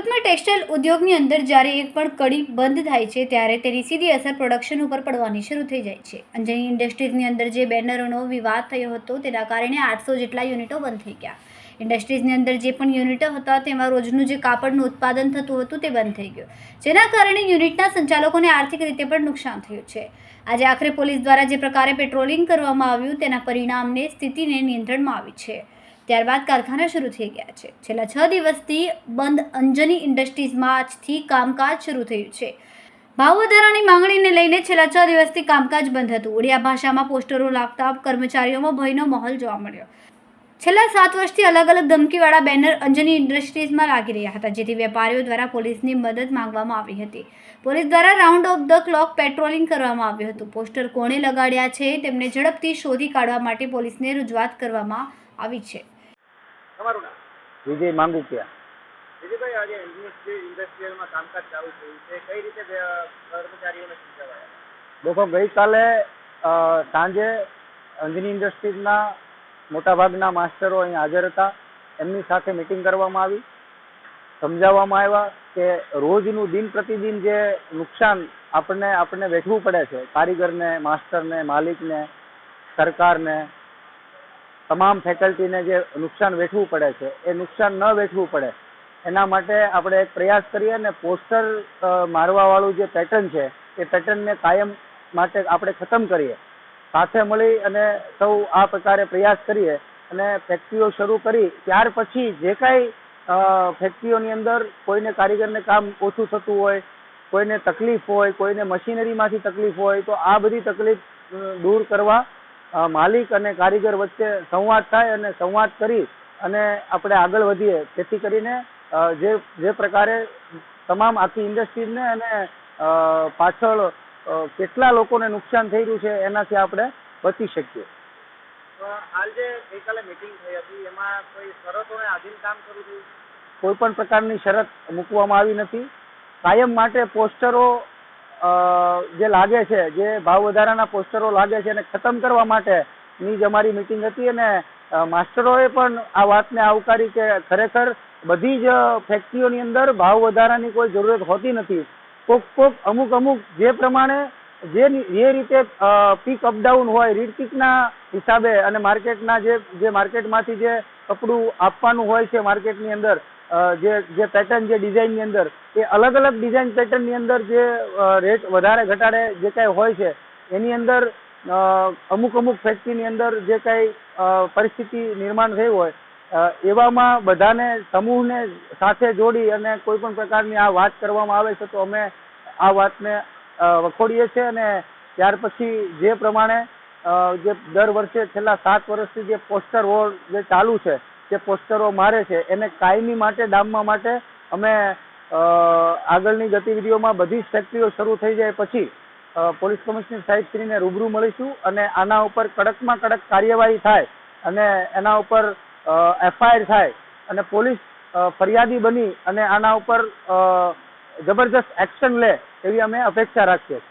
સુરતમાં ટેક્સટાઇલ ઉદ્યોગની અંદર જ્યારે એક પણ કડી બંધ થાય છે ત્યારે તેની સીધી અસર પ્રોડક્શન ઉપર પડવાની શરૂ થઈ જાય છે. અંજની ઇન્ડસ્ટ્રીઝની અંદર જે બેનરોનો વિવાદ થયો હતો તેના કારણે 800 જેટલા યુનિટો બંધ થઈ ગયા. ઇન્ડસ્ટ્રીઝની અંદર જે પણ યુનિટો હતા તેમાં રોજનું જે કાપડનું ઉત્પાદન થતું હતું તે બંધ થઈ ગયું, જેના કારણે યુનિટના સંચાલકોને આર્થિક રીતે પણ નુકસાન થયું છે. આજે આખરે પોલીસ દ્વારા જે પ્રકારે પેટ્રોલિંગ કરવામાં આવ્યું તેના પરિણામને સ્થિતિને નિયંત્રણમાં આવી છે. ત્યારબાદ કારખાના શરૂ થઈ ગયા છે. છેલ્લા 6 દિવસથી બંધ અંજની ઇન્ડસ્ટ્રીઝમાં આજથી કામકાજ શરૂ થયું છે. ભાવ વધારાની માંગણીને લઈને છેલ્લા 6 દિવસથી કામકાજ બંધ હતું. ઓડિયા ભાષામાં પોસ્ટરો લાગતા કર્મચારીઓમાં ભયનો માહોલ જોવા મળ્યો. છેલ્લા 7 વર્ષથી અલગ અલગ ધમકીવાળા બેનર અંજની ઇન્ડસ્ટ્રીઝમાં લાગી રહ્યા હતા, જેથી વેપારીઓ દ્વારા પોલીસની મદદ માંગવામાં આવી હતી. પોલીસ દ્વારા round of the clock patrolling કરવામાં આવ્યું હતું. પોસ્ટર કોણે લગાડ્યા છે તેમને ઝડપથી શોધી કાઢવા માટે પોલીસને રજૂઆત કરવામાં આવી છે. તમારું નામ? વિજય માંગુકિયા. વિજયભાઈ, આજે ઇન્ડસ્ટ્રીયલમાં કામકાજ ચાલુ થયું છે, કઈ રીતે કર્મચારીઓને સમજાવાયા? દેખો, ગઈકાલે સાંજે અંજની ઇન્ડસ્ટ્રીઝના મોટાભાગના માસ્ટરો અહીં હાજર હતા. એમની સાથે મિટિંગ કરવામાં આવી. સમજાવવામાં આવ્યા કે રોજનું દિન પ્રતિદિન જે નુકસાન આપણને વેઠવું પડે છે, કારીગરને, માસ્ટરને, માલિકને, સરકારને, તમામ ફેકલ્ટીને જે નુકસાન વેઠવું પડે છે એ નુકસાન ન વેઠવું પડે એના માટે આપણે એક પ્રયાસ કરીએ અને પોસ્ટર મારવાવાળું જે પેટર્ન છે એ પેટર્નને કાયમ માટે આપણે ખતમ કરીએ. સાથે મળી અને સૌ આ પ્રકારે પ્રયાસ કરીએ અને ફેક્ટરીઓ શરૂ કરી ત્યાર પછી જે કાંઈ ફેક્ટરીઓની અંદર કોઈને કારીગરને કામ ઓછું થતું હોય, કોઈને તકલીફ હોય, કોઈને મશીનરીમાંથી તકલીફ હોય, તો આ બધી તકલીફ દૂર કરવા માલિક અને કારીગર વચ્ચે સંવાદ થાય અને સંવાદ કરી અને આપણે આગળ વધીએ, જેથી કરીને જે પ્રકારે તમામ આખી ઇન્ડસ્ટ્રીઝને અને પાછળ કેટલા લોકોને નુકસાન થઈ રહ્યું છે એનાથી આપણે બચી શકીએ. હાલ જે ગઈકાલે મિટિંગ થઈ હતી એમાં કોઈ શરતોને આધીન કામ શરૂ થયું? કોઈ પણ પ્રકારની શરત મૂકવામાં આવી નથી. કાયમ માટે પોસ્ટરો જે લાગે છે, જે ભાવ વધારાના પોસ્ટરો લાગે છે એને ખતમ કરવા માટેની જ અમારી મિટિંગ હતી અને માસ્ટરોએ પણ આ વાતને આવકારી કે ખરેખર બધી જ ફેક્ટરીઓની અંદર ભાવ વધારાની કોઈ જરૂરત હોતી નથી. કોક અમુક જે પ્રમાણે જે રીતે પીક અપડાઉન હોય, રીડ પીકના હિસાબે અને માર્કેટના જે માર્કેટમાંથી જે કપડું આપવાનું હોય છે માર્કેટની અંદર, જે પેટર્ન, જે ડિઝાઇનની અંદર, એ અલગ અલગ ડિઝાઇન પેટર્નની અંદર જે રેટ વધારે ઘટાડે જે કાંઈ હોય છે એની અંદર અમુક ફેક્ટરીની અંદર જે કાંઈ પરિસ્થિતિ નિર્માણ થઈ હોય એવામાં બધાને સમૂહને સાથે જોડી અને કોઈ પણ પ્રકારની આ વાત કરવામાં આવે છે તો અમે આ વાતને વખોડીએ છીએ અને ત્યાર પછી જે પ્રમાણે જે દર વર્ષે છેલ્લા 7 વર્ષથી જે પોસ્ટર વોર જે ચાલુ છે, જે પોસ્ટરો મારે છે એને કાયમી માટે ડામવા માટે અમે આગળની ગતિવિધિઓમાં બધી જ ફેક્ટરીઓ શરૂ થઈ જાય પછી પોલીસ કમિશનર સાહેબશ્રીને રૂબરૂ મળીશું અને આના ઉપર કડકમાં કડક કાર્યવાહી થાય અને એના ઉપર FIR થાય અને પોલીસ ફરિયાદી બની અને આના ઉપર જબરજસ્ત એક્શન લે એવી અમે અપેક્ષા રાખીએ છીએ.